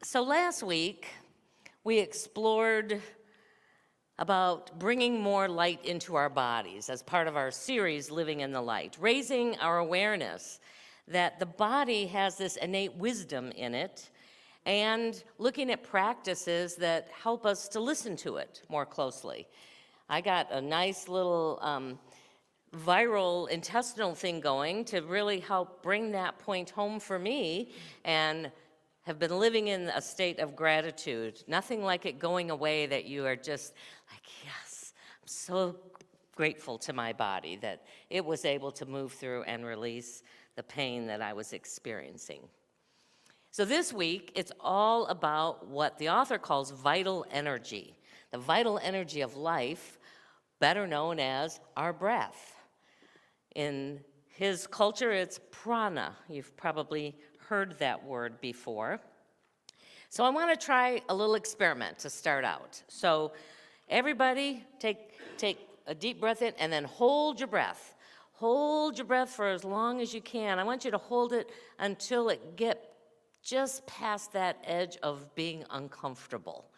So last week, we explored about bringing more light into our bodies as part of our series, Living in the Light, raising our awareness that the body has this innate wisdom in it, and looking at practices that help us to listen to it more closely. I got a nice little viral intestinal thing going to really help bring that point home for me, and have been living in a state of gratitude. Nothing like it going away that you are just like, yes, I'm so grateful to my body that it was able to move through and release the pain that I was experiencing. So this week, it's all about what the author calls vital energy, the vital energy of life, better known as our breath. In his culture, it's prana. You've probably heard that word before. So I want to try a little experiment to start out. So everybody take a deep breath in and then hold your breath. Hold your breath for as long as you can. I want you to hold it until it gets just past that edge of being uncomfortable.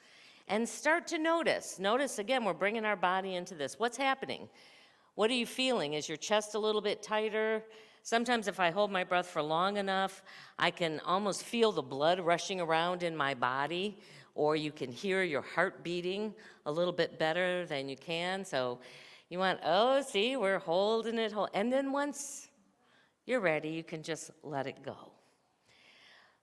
And start to notice. Notice, again, we're bringing our body into this. What's happening? What are you feeling? Is your chest a little bit tighter? Sometimes if I hold my breath for long enough, I can almost feel the blood rushing around in my body, or you can hear your heart beating a little bit better than you can. So you want, oh, see, we're holding it. And then once you're ready, you can just let it go.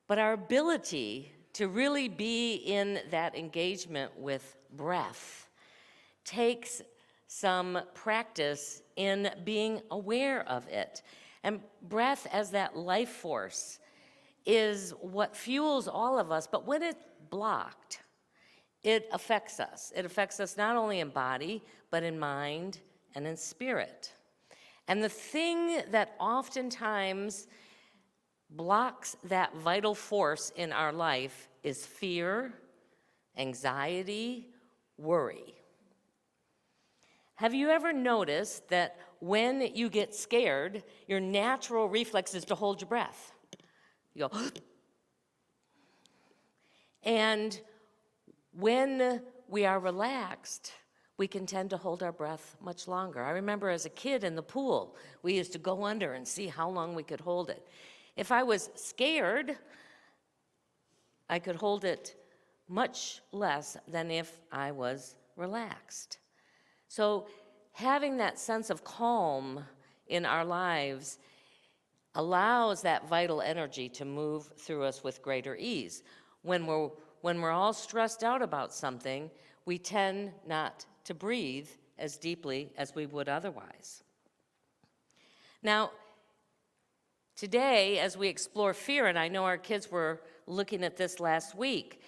But our ability to really be in that engagement with breath takes some practice in being aware of it. And breath as that life force is what fuels all of us, but when it's blocked, it affects us. It affects us not only in body, but in mind and in spirit. And the thing that oftentimes blocks that vital force in our life is fear, anxiety, worry. Have you ever noticed that when you get scared, your natural reflex is to hold your breath? You go, and when we are relaxed, we can tend to hold our breath much longer. I remember as a kid in the pool, we used to go under and see how long we could hold it. If I was scared, I could hold it much less than if I was relaxed. So having that sense of calm in our lives allows that vital energy to move through us with greater ease. When we're all stressed out about something, we tend not to breathe as deeply as we would otherwise. Now, today, as we explore fear, and I know our kids were looking at this last week,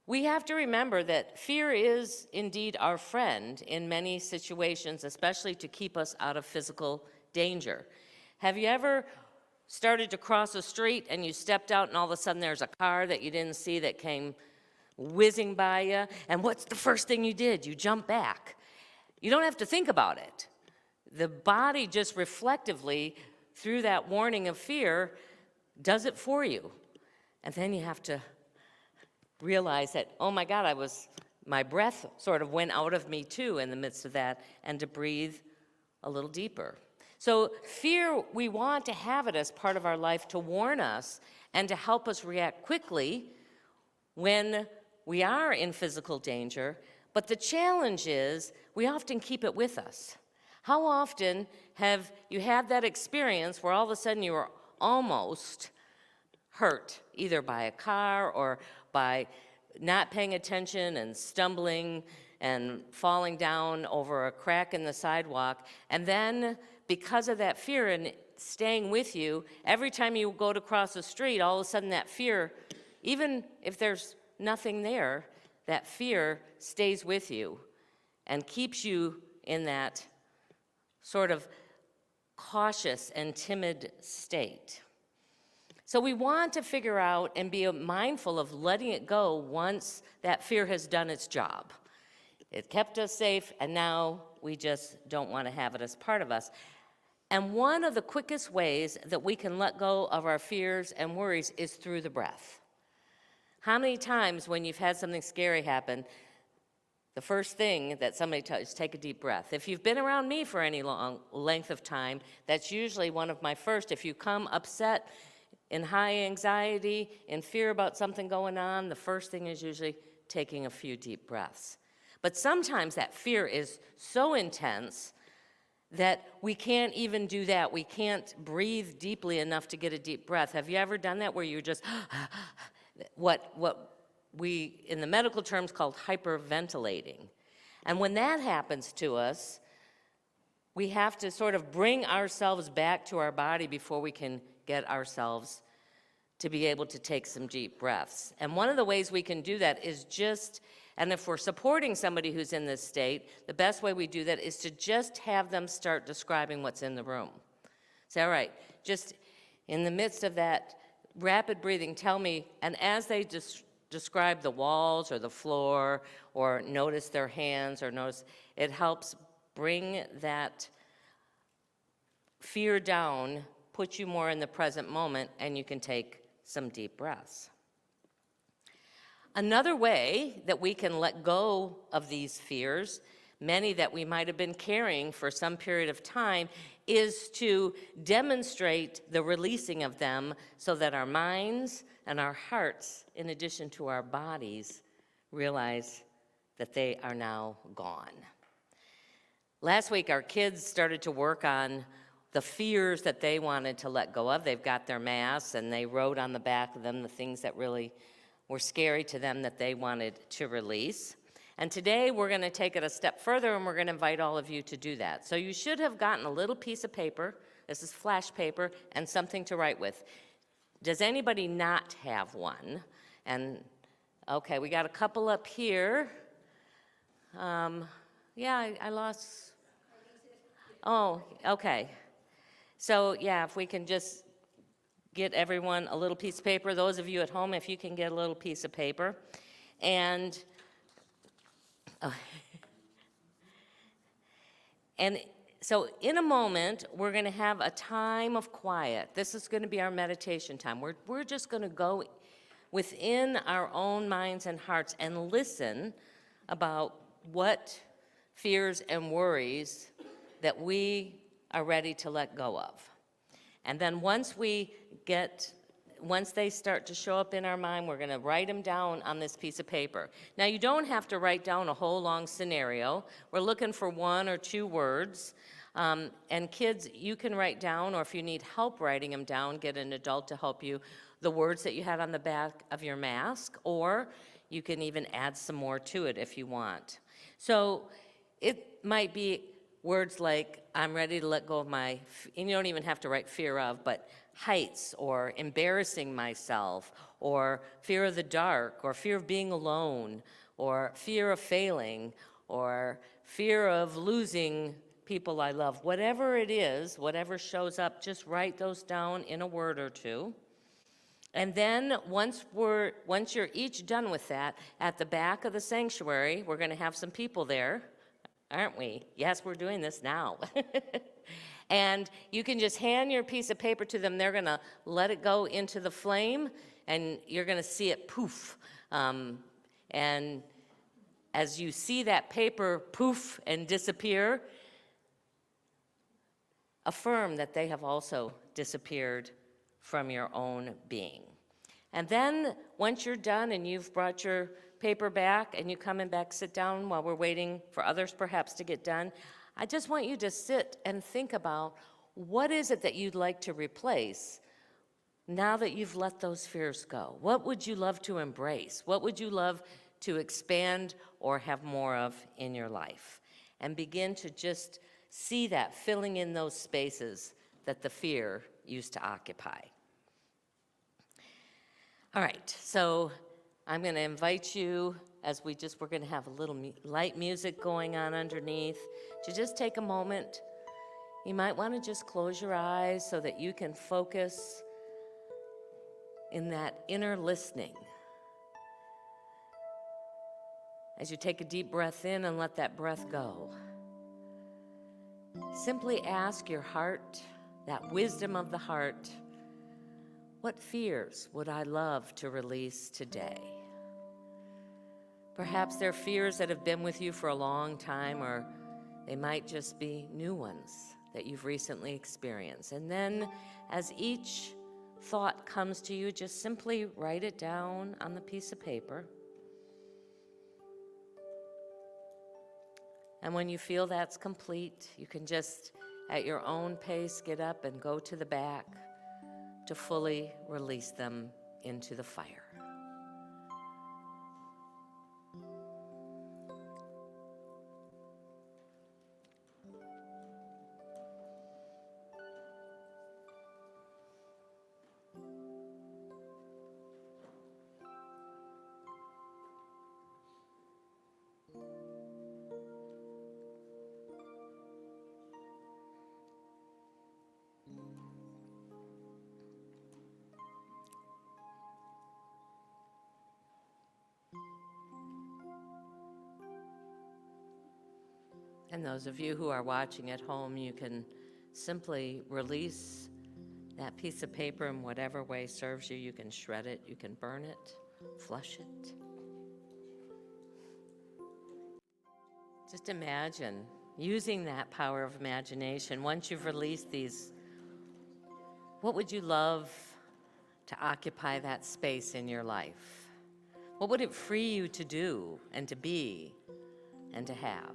we have to remember that fear is indeed our friend in many situations, especially to keep us out of physical danger. Have you ever started to cross a street and you stepped out and all of a sudden there's a car that you didn't see that came whizzing by you? And what's the first thing you did? You jump back. You don't have to think about it. The body just reflectively, through that warning of fear, does it for you. And then you have to realize that, oh my God, my breath sort of went out of me too in the midst of that, and to breathe a little deeper. So fear, we want to have it as part of our life to warn us and to help us react quickly when we are in physical danger. But the challenge is we often keep it with us. How often have you had that experience where all of a sudden you were almost hurt, either by a car or by not paying attention and stumbling and falling down over a crack in the sidewalk, and then because of that fear and staying with you, every time you go to cross the street, all of a sudden that fear, even if there's nothing there, that fear stays with you and keeps you in that sort of cautious and timid state. So we want to figure out and be mindful of letting it go once that fear has done its job. It kept us safe, and now we just don't want to have it as part of us. And one of the quickest ways that we can let go of our fears and worries is through the breath. How many times when you've had something scary happen, the first thing that somebody tells you is take a deep breath. If you've been around me for any long length of time, that's usually one of my first. If you come upset, in high anxiety, in fear about something going on, the first thing is usually taking a few deep breaths. But sometimes that fear is so intense that we can't even do that. We can't breathe deeply enough to get a deep breath. Have you ever done that where you're just, what we, in the medical terms, called hyperventilating? And when that happens to us, we have to sort of bring ourselves back to our body before we can get ourselves to be able to take some deep breaths. And one of the ways we can do that is just, and if we're supporting somebody who's in this state, the best way we do that is to just have them start describing what's in the room. Say, all right, just in the midst of that rapid breathing, tell me, and as they describe the walls or the floor, or notice their hands, or notice, it helps bring that fear down, put you more in the present moment, and you can take some deep breaths. Another way that we can let go of these fears, many that we might have been carrying for some period of time, is to demonstrate the releasing of them so that our minds and our hearts, in addition to our bodies, realize that they are now gone. Last week, our kids started to work on the fears that they wanted to let go of. They've got their masks, and they wrote on the back of them the things that really were scary to them that they wanted to release. And today, we're going to take it a step further, and we're going to invite all of you to do that. So you should have gotten a little piece of paper. This is flash paper, and something to write with. Does anybody not have one? And, okay, we got a couple up here. Yeah, I lost. Oh, okay. So, yeah, if we can just get everyone a little piece of paper. Those of you at home, if you can get a little piece of paper. And, and so in a moment, we're going to have a time of quiet. This is going to be our meditation time. We're just going to go within our own minds and hearts and listen about what fears and worries that we are ready to let go of. And then once they start to show up in our mind, we're going to write them down on this piece of paper. Now, you don't have to write down a whole long scenario. We're looking for 1 or 2 words. And kids, you can write down, or if you need help writing them down, get an adult to help you, the words that you had on the back of your mask, or you can even add some more to it if you want. So it might be words like, I'm ready to let go of my, and you don't even have to write fear of, but heights, or embarrassing myself, or fear of the dark, or fear of being alone, or fear of failing, or fear of losing people I love. Whatever it is, whatever shows up, just write those down in a word or two. And then once you're each done with that, at the back of the sanctuary, we're going to have some people there. Aren't we? Yes, we're doing this now. And you can just hand your piece of paper to them. They're going to let it go into the flame, and you're going to see it poof. And as you see that paper poof and disappear, affirm that they have also disappeared from your own being. And then once you're done and you've brought your paper back and you come in back, sit down while we're waiting for others perhaps to get done, I just want you to sit and think about what is it that you'd like to replace now that you've let those fears go. What would you love to embrace? What would you love to expand or have more of in your life? And begin to just see that filling in those spaces that the fear used to occupy. All right, so I'm going to invite you, as we're going to have a little light music going on underneath, to just take a moment. You might want to just close your eyes so that you can focus in that inner listening. As you take a deep breath in and let that breath go, simply ask your heart, that wisdom of the heart, What fears would I love to release today? Perhaps they're fears that have been with you for a long time, or they might just be new ones that you've recently experienced. And then as each thought comes to you, just simply write it down on the piece of paper. And when you feel that's complete, you can just, at your own pace, get up and go to the back to fully release them into the fire. And those of you who are watching at home, you can simply release that piece of paper in whatever way serves you. You can shred it, you can burn it, flush it. Just imagine using that power of imagination. Once you've released these, what would you love to occupy that space in your life? What would it free you to do and to be and to have?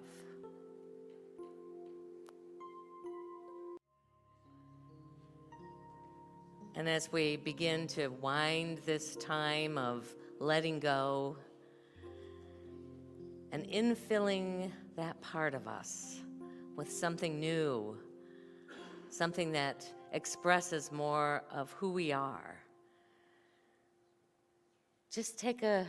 And as we begin to wind this time of letting go and infilling that part of us with something new, something that expresses more of who we are, just take a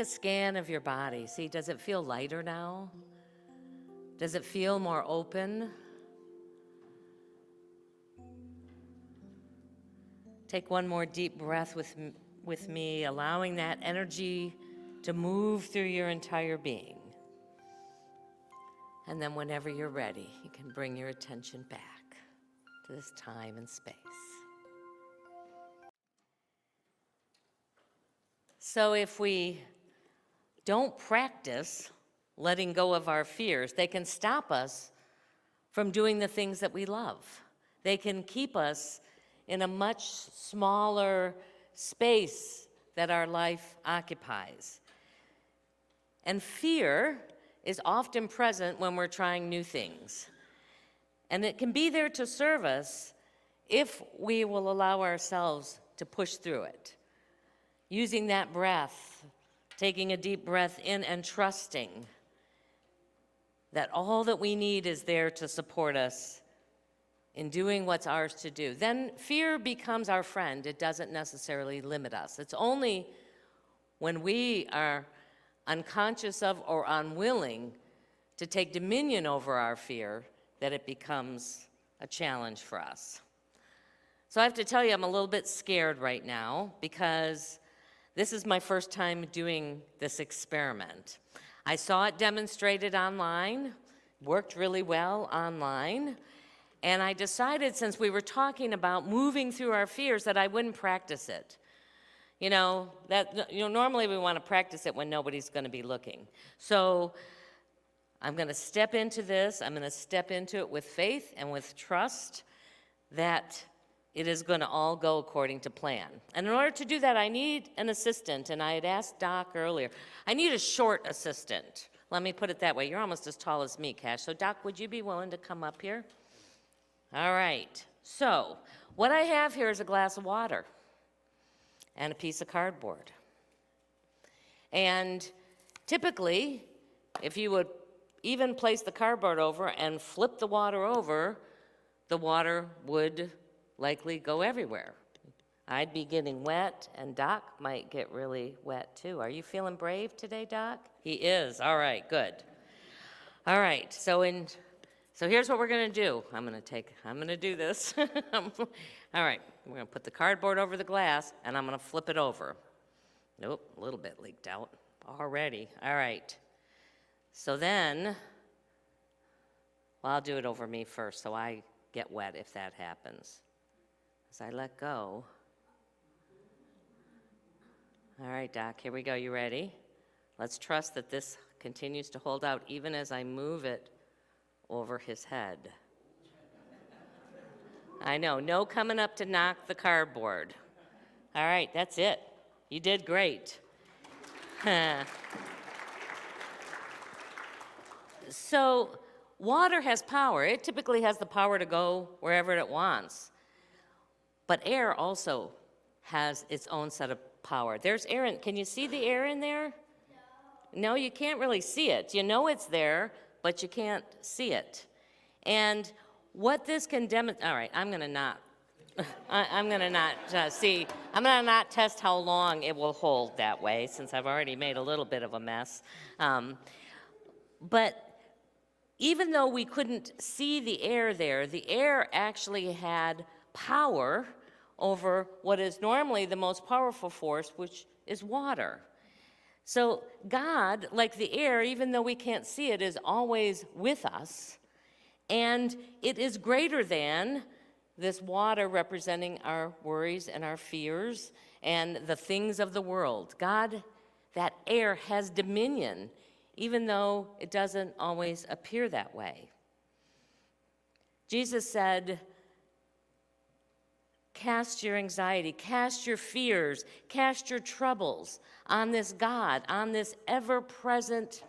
scan of your body. See, does it feel lighter now? Does it feel more open? Take one more deep breath with me, allowing that energy to move through your entire being. And then whenever you're ready, you can bring your attention back to this time and space. So if we don't practice letting go of our fears, they can stop us from doing the things that we love. They can keep us in a much smaller space that our life occupies. And fear is often present when we're trying new things. And it can be there to serve us if we will allow ourselves to push through it. Using that breath, taking a deep breath in and trusting that all that we need is there to support us in doing what's ours to do. Then fear becomes our friend. It doesn't necessarily limit us. It's only when we are unconscious of or unwilling to take dominion over our fear that it becomes a challenge for us. So I have to tell you, I'm a little bit scared right now because this is my first time doing this experiment. I saw it demonstrated online, worked really well online, and I decided, since we were talking about moving through our fears, that I wouldn't practice it. Normally we want to practice it when nobody's going to be looking. So I'm going to step into this. I'm going to step into it with faith and with trust that it is going to all go according to plan. And in order to do that, I need an assistant. And I had asked Doc earlier, I need a short assistant. Let me put it that way. You're almost as tall as me, Cash. So Doc, would you be willing to come up here? All right. So what I have here is a glass of water and a piece of cardboard. And typically, if you would even place the cardboard over and flip the water over, the water would likely go everywhere. I'd be getting wet, and Doc might get really wet too. Are you feeling brave today, Doc? He is. All right, good. All right, so here's what we're gonna do. I'm gonna do this. All right, we're gonna put the cardboard over the glass, and I'm gonna flip it over. Nope, a little bit leaked out already. All right. So then, well, I'll do it over me first so I get wet if that happens. as I let go. All right, Doc, here we go. You ready? Let's trust that this continues to hold out even as I move it over his head. I know, no coming up to knock the cardboard. All right, that's it. You did great. So water has power. It typically has the power to go wherever it wants. But air also has its own set of power. There's air in, can you see the air in there? No, you can't really see it. You know it's there, but you can't see it. And what this can demonstrate, all right, I'm gonna not test how long it will hold that way, since I've already made a little bit of a mess. But even though we couldn't see the air there, the air actually had power over what is normally the most powerful force, which is water. So God, like the air, even though we can't see it, is always with us. And it is greater than this water representing our worries and our fears and the things of the world. God, that air has dominion, even though it doesn't always appear that way. Jesus said, cast your anxiety, cast your fears, cast your troubles on this God, on this ever-present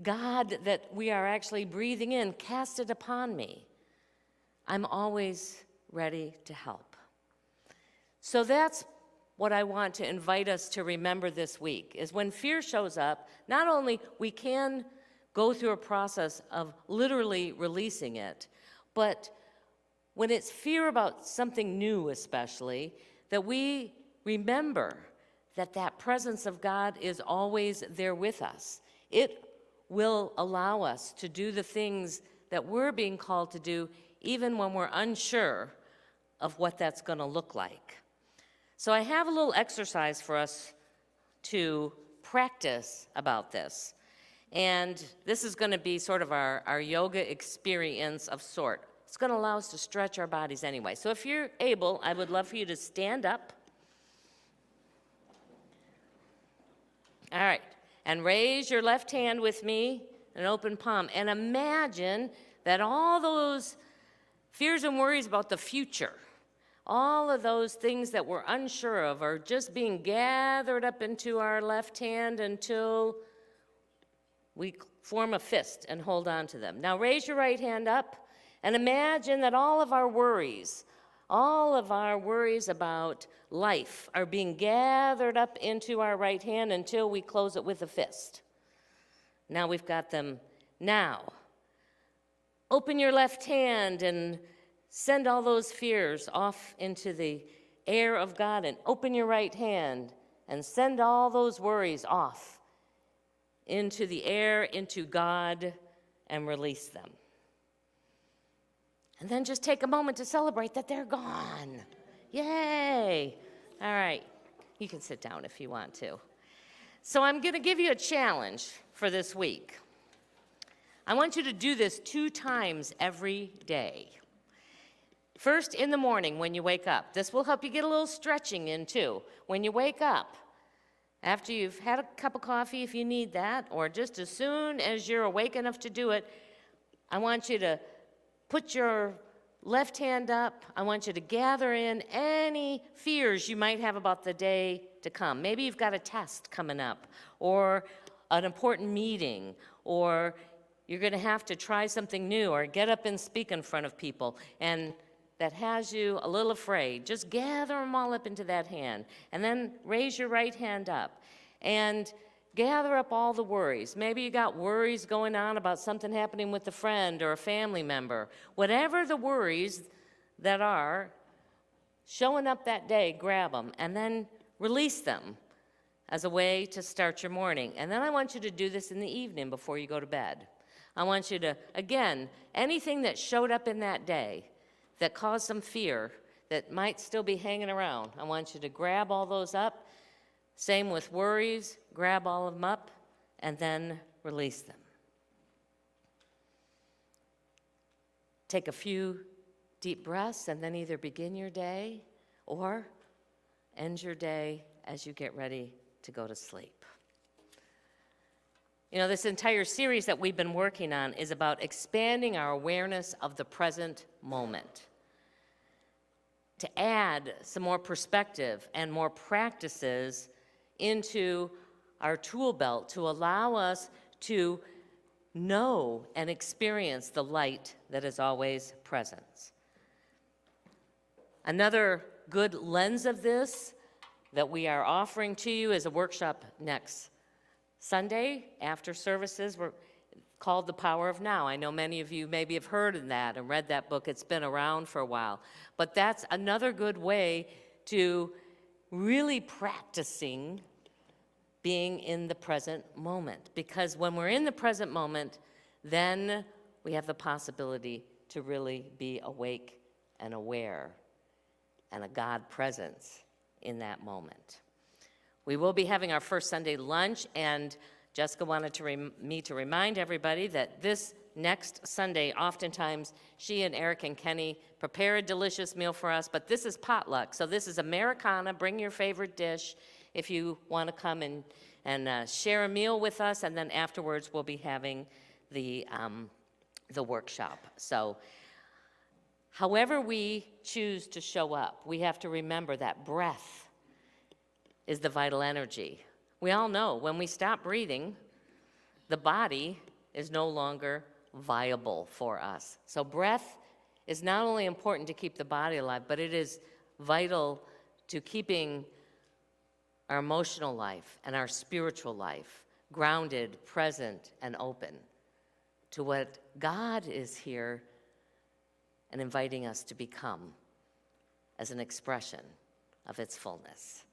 God that we are actually breathing in. Cast it upon me. I'm always ready to help. So that's what I want to invite us to remember this week, is when fear shows up, not only we can go through a process of literally releasing it, but when it's fear about something new especially, that we remember that that presence of God is always there with us. It will allow us to do the things that we're being called to do, even when we're unsure of what that's going to look like. So I have a little exercise for us to practice about this. And this is going to be sort of our yoga experience of sort. It's going to allow us to stretch our bodies anyway. So if you're able, I would love for you to stand up. All right. And raise your left hand with me, an open palm. And imagine that all those fears and worries about the future, all of those things that we're unsure of, are just being gathered up into our left hand until we form a fist and hold on to them. Now raise your right hand up and imagine that all of our worries about life are being gathered up into our right hand until we close it with a fist. Now we've got them. Now, open your left hand and send all those fears off into the air of God, and open your right hand and send all those worries off into the air, into God, and release them. And then just take a moment to celebrate that they're gone. Yay! All right, you can sit down if you want to. So I'm going to give you a challenge for this week. I want you to do this 2 times every day. First, in the morning when you wake up. This will help you get a little stretching in too. When you wake up, after you've had a cup of coffee if you need that, or just as soon as you're awake enough to do it, I want you to put your left hand up. I want you to gather in any fears you might have about the day to come. Maybe you've got a test coming up, or an important meeting, or you're going to have to try something new, or get up and speak in front of people, and that has you a little afraid. Just gather them all up into that hand, and then raise your right hand up, and gather up all the worries. Maybe you got worries going on about something happening with a friend or a family member. Whatever the worries that are showing up that day, grab them, and then release them as a way to start your morning. And then I want you to do this in the evening before you go to bed. I want you to, again, anything that showed up in that day that caused some fear that might still be hanging around, I want you to grab all those up. Same with worries, grab all of them up, and then release them. Take a few deep breaths and then either begin your day or end your day as you get ready to go to sleep. You know, this entire series that we've been working on is about expanding our awareness of the present moment, to add some more perspective and more practices into our tool belt to allow us to know and experience the light that is always present. Another good lens of this that we are offering to you is a workshop next Sunday after services. We're called The Power of Now. I know many of you maybe have heard of that and read that book. It's been around for a while. But that's another good way to really practicing being in the present moment. Because when we're in the present moment, then we have the possibility to really be awake and aware and a God presence in that moment. We will be having our first Sunday lunch, and Jessica wanted me to remind everybody that this next Sunday, oftentimes she and Eric and Kenny prepare a delicious meal for us, but this is potluck. So this is Americana. Bring your favorite dish if you want to come and share a meal with us, and then afterwards we'll be having the workshop. So however we choose to show up, we have to remember that breath is the vital energy. We all know when we stop breathing, the body is no longer viable for us. So breath is not only important to keep the body alive, but it is vital to keeping our emotional life and our spiritual life grounded, present, and open to what God is here and inviting us to become as an expression of its fullness.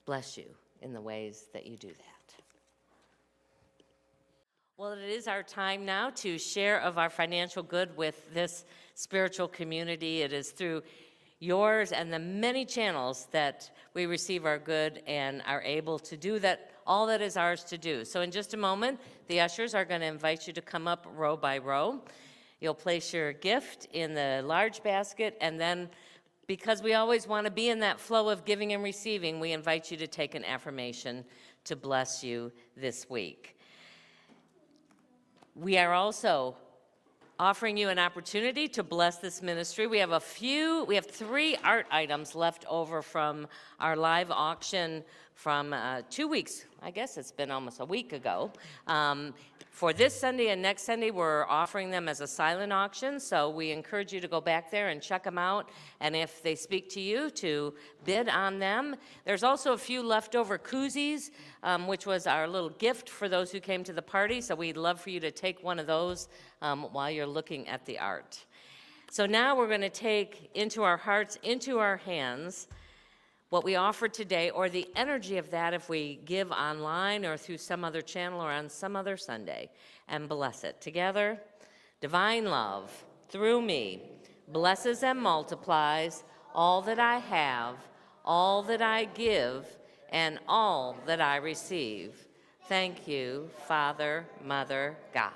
Bless you in the ways that you do that. Well, it is our time now to share of our financial good with this spiritual community. It is through yours and the many channels that we receive our good and are able to do that, all that is ours to do. So in just a moment, the ushers are going to invite you to come up row by row. You'll place your gift in the large basket, and then because we always want to be in that flow of giving and receiving, we invite you to take an affirmation to bless you this week. We are also offering you an opportunity to bless this ministry. We have 3 art items left over from our live auction from 2 weeks. I guess it's been almost a week ago. For this Sunday and next Sunday, we're offering them as a silent auction, so we encourage you to go back there and check them out, and if they speak to you, to bid on them. There's also a few leftover koozies, which was our little gift for those who came to the party, so we'd love for you to take one of those while you're looking at the art. So now we're going to take into our hearts, into our hands, what we offer today, or the energy of that if we give online or through some other channel or on some other Sunday, and bless it. Together, divine love, through me, blesses and multiplies all that I have, all that I give, and all that I receive. Thank you, Father, Mother, God.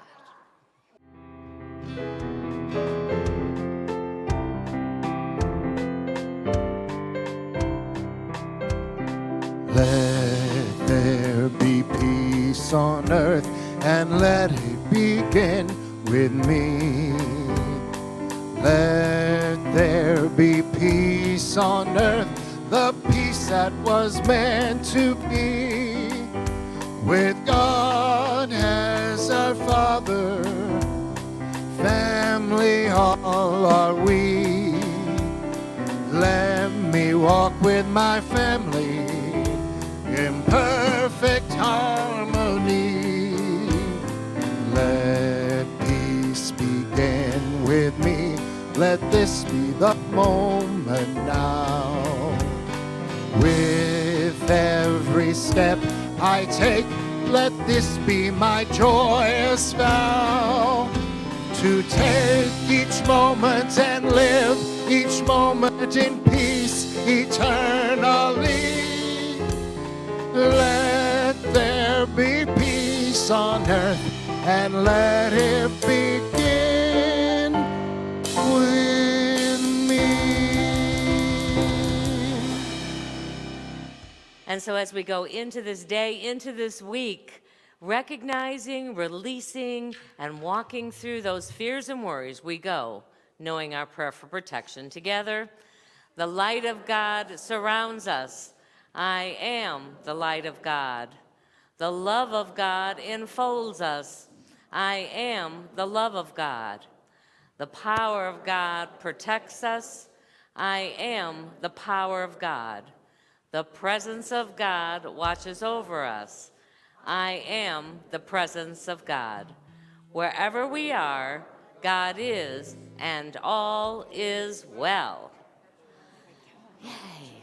Let there be peace on earth, and let it begin with me. Let there be peace on earth, the peace that was meant to be. With God as our Father, family all are we. Let me walk with my family in perfect harmony. Let peace begin with me. Let this be the moment now. With every step I take, let this be my joyous vow. To take each moment and live each moment in peace eternally. Let there be peace on earth, and let it begin with me. And so as we go into this day, into this week, recognizing, releasing, and walking through those fears and worries, we go, knowing our prayer for protection together. The light of God surrounds us. I am the light of God. The love of God enfolds us. I am the love of God. The power of God protects us. I am the power of God. The presence of God watches over us. I am the presence of God. Wherever we are, God is, and all is well. Yay.